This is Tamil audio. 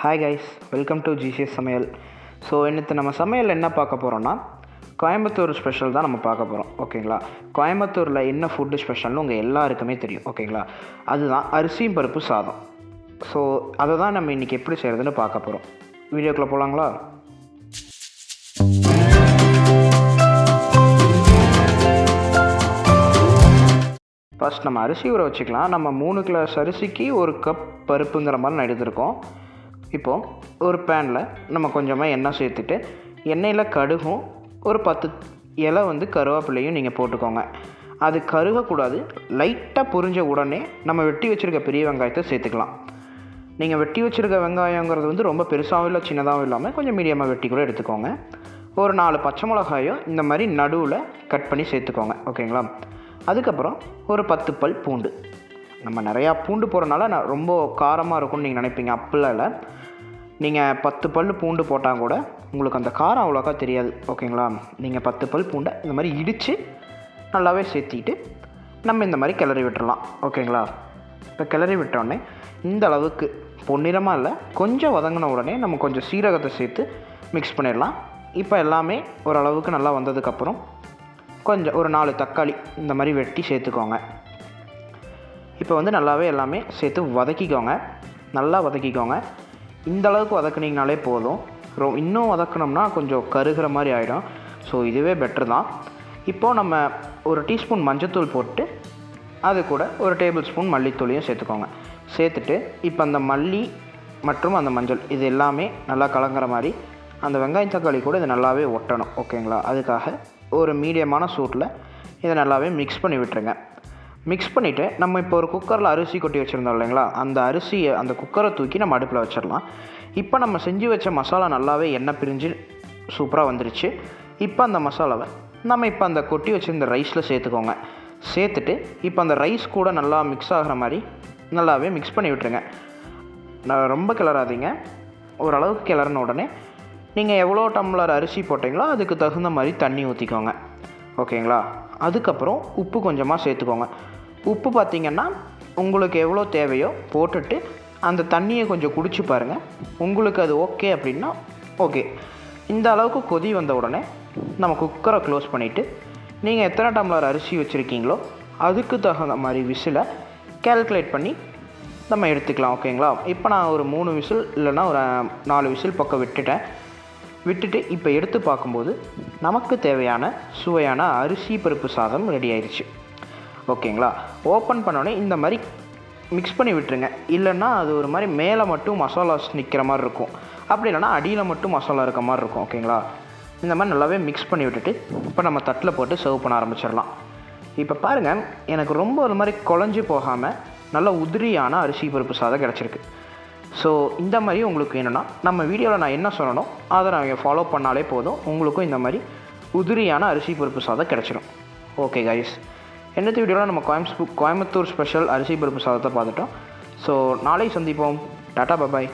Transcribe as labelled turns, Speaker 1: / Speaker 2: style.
Speaker 1: Hi guys, welcome to GCS சமையல். ஸோ இன்னத்து நம்ம சமையல் என்ன பார்க்க போகிறோன்னா, கோயம்புத்தூர் ஸ்பெஷல் தான் நம்ம பார்க்க போகிறோம். ஓகேங்களா? கோயம்புத்தூரில் என்ன ஃபுட்டு ஸ்பெஷல்னு உங்கள் எல்லாருக்குமே தெரியும். ஓகேங்களா? அதுதான் அரிசியும் பருப்பு சாதம். ஸோ அதை தான் நம்ம இன்றைக்கி எப்படி செய்கிறதுன்னு பார்க்க போகிறோம். வீடியோக்குள்ளே போகலாங்களா? ஃபஸ்ட் நம்ம அரிசி ஊற வச்சுக்கலாம். நம்ம 3 கிளாஸ் அரிசிக்கு 1 கப் பருப்புங்கிற மாதிரி நான் எடுத்துருக்கோம். இப்போது ஒரு பேனில் நம்ம கொஞ்சமாக எண்ணெய் சேர்த்துட்டு, எண்ணெயில் கடுகும் ஒரு 10 இலை கருவேப்பிலையும் நீங்கள் போட்டுக்கோங்க. அது கருகக்கூடாது. லைட்டாக பொரிஞ்ச உடனே நம்ம வெட்டி வச்சுருக்க பெரிய வெங்காயத்தை சேர்த்துக்கலாம். நீங்கள் வெட்டி வச்சுருக்க வெங்காயங்கிறது ரொம்ப பெருசாகவும் இல்லை சின்னதாகவும் இல்லாமல் கொஞ்சம் மீடியமாக வெட்டி கூட எடுத்துக்கோங்க. ஒரு 4 பச்சை மிளகாயும் இந்த மாதிரி நடுவில் கட் பண்ணி சேர்த்துக்கோங்க. ஓகேங்களா? அதுக்கப்புறம் ஒரு 10 பல் பூண்டு. நம்ம நிறையா பூண்டு போகிறனால நான் ரொம்ப காரமாக இருக்கும்னு நீங்கள் நினைப்பீங்க. அப்படிலாம் இல்லை. நீங்கள் 10 பல் பூண்டு போட்டால் கூட உங்களுக்கு அந்த காரம் அவ்வளோக்கா தெரியாது. ஓகேங்களா? நீங்கள் 10 பல் பூண்டை இந்த மாதிரி இடித்து நல்லாவே சேர்த்திட்டு நம்ம இந்த மாதிரி கிளறி விட்டுடலாம். ஓகேங்களா? இப்போ கிளறி விட்டோடனே இந்த அளவுக்கு பொன்னிறமாக இல்லை, கொஞ்சம் வதங்கின உடனே நம்ம கொஞ்சம் சீரகத்தை சேர்த்து மிக்ஸ் பண்ணிடலாம். இப்போ எல்லாமே ஓரளவுக்கு நல்லா வந்ததுக்கப்புறம் கொஞ்சம் ஒரு 4 தக்காளி இந்த மாதிரி வெட்டி சேர்த்துக்கோங்க. இப்போ நல்லாவே எல்லாமே சேர்த்து வதக்கிக்கோங்க. நல்லா வதக்கிக்கோங்க. இந்த அளவுக்கு வதக்குனிங்கனாலே போதும். இன்னும் வதக்கணும்னா கொஞ்சம் கருகிற மாதிரி ஆகிடும். ஸோ இதுவே பெட்ரு தான். இப்போது நம்ம ஒரு டீஸ்பூன் மஞ்சத்தூள் போட்டு அது கூட ஒரு டேபிள் ஸ்பூன் மல்லித்தூளையும் சேர்த்துக்கோங்க. சேர்த்துட்டு இப்போ அந்த மல்லி மற்றும் அந்த மஞ்சள் இது எல்லாமே நல்லா கலங்குற மாதிரி அந்த வெங்காயம் தக்காளி கூட இது நல்லாவே ஒட்டணும். ஓகேங்களா? அதுக்காக ஒரு மீடியமான சூட்டில் இதை நல்லாவே மிக்ஸ் பண்ணி விட்டுருங்க. மிக்ஸ் பண்ணிவிட்டு நம்ம இப்போ ஒரு குக்கரில் அரிசி கொட்டி வச்சுருந்தோம் இல்லைங்களா, அந்த அரிசியை அந்த குக்கரை தூக்கி நம்ம அடுப்பில் வச்சிடலாம். இப்போ நம்ம செஞ்சு வச்ச மசாலா நல்லாவே எண்ணெய் பிரிஞ்சு சூப்பராக வந்துருச்சு. இப்போ அந்த மசாலாவை நம்ம இப்போ அந்த கொட்டி வச்சுருந்த ரைஸில் சேர்த்துக்கோங்க. சேர்த்துட்டு இப்போ அந்த ரைஸ் கூட நல்லா மிக்ஸ் ஆகிற மாதிரி நல்லாவே மிக்ஸ் பண்ணி விட்டுருங்க. ரொம்ப கிளறாதீங்க. ஓரளவுக்கு கிளறின உடனே நீங்கள் எவ்வளோ டம்ளர் அரிசி போட்டிங்களோ அதுக்கு தகுந்த மாதிரி தண்ணி ஊற்றிக்கோங்க. ஓகேங்களா? அதுக்கப்புறம் உப்பு கொஞ்சமாக சேர்த்துக்கோங்க. உப்பு பார்த்திங்கன்னா உங்களுக்கு எவ்வளோ தேவையோ போட்டுட்டு அந்த தண்ணியை கொஞ்சம் குடிச்சு பாருங்கள். உங்களுக்கு அது ஓகே அப்படின்னா ஓகே. இந்த அளவுக்கு கொதி வந்த உடனே நம்ம குக்கரை க்ளோஸ் பண்ணிவிட்டு நீங்கள் எத்தனை டம்ளர் அரிசி வச்சுருக்கீங்களோ அதுக்கு தகுந்த மாதிரி விசிலை கேல்குலேட் பண்ணி நம்ம எடுத்துக்கலாம். ஓகேங்களா? இப்போ நான் ஒரு 3 விசில் இல்லைன்னா ஒரு 4 விசில் பக்கம் விட்டுட்டு இப்போ எடுத்து பார்க்கும்போது நமக்கு தேவையான சுவையான அரிசி பருப்பு சாதம் ரெடி ஆயிடுச்சு. ஓகேங்களா? ஓப்பன் பண்ணோடனே இந்த மாதிரி மிக்ஸ் பண்ணி விட்டுருங்க. இல்லைன்னா அது ஒரு மாதிரி மேலே மட்டும் மசாலாஸ் நிற்கிற மாதிரி இருக்கும். அப்படி இல்லைனா அடியில் மட்டும் மசாலா இருக்க மாதிரி இருக்கும். ஓகேங்களா? இந்த மாதிரி நல்லாவே மிக்ஸ் பண்ணி விட்டுட்டு இப்போ நம்ம தட்டில் போட்டு சர்வ் பண்ண ஆரம்பிச்சிடலாம். இப்போ பாருங்கள், எனக்கு ரொம்ப ஒரு மாதிரி குழஞ்சி போகாமல் நல்ல உதிரியான அரிசி பருப்பு சாதம் கிடச்சிருக்கு. ஸோ இந்த மாதிரி உங்களுக்கு வேணும்னா நம்ம வீடியோவில் நான் என்ன சொல்லணும் அதை நான் ஃபாலோ பண்ணாலே போதும். உங்களுக்கும் இந்த மாதிரி உதிரியான அரிசி பருப்பு சாதம் கிடச்சிடும். ஓகே கைஸ், என்னத்த வீடியோவில் நம்ம கோயம்புத்தூர் ஸ்பெஷல் அரிசி பருப்பு சாதத்தை பார்த்துட்டோம். ஸோ நாளை சந்திப்போம். டாட்டா, பாய்.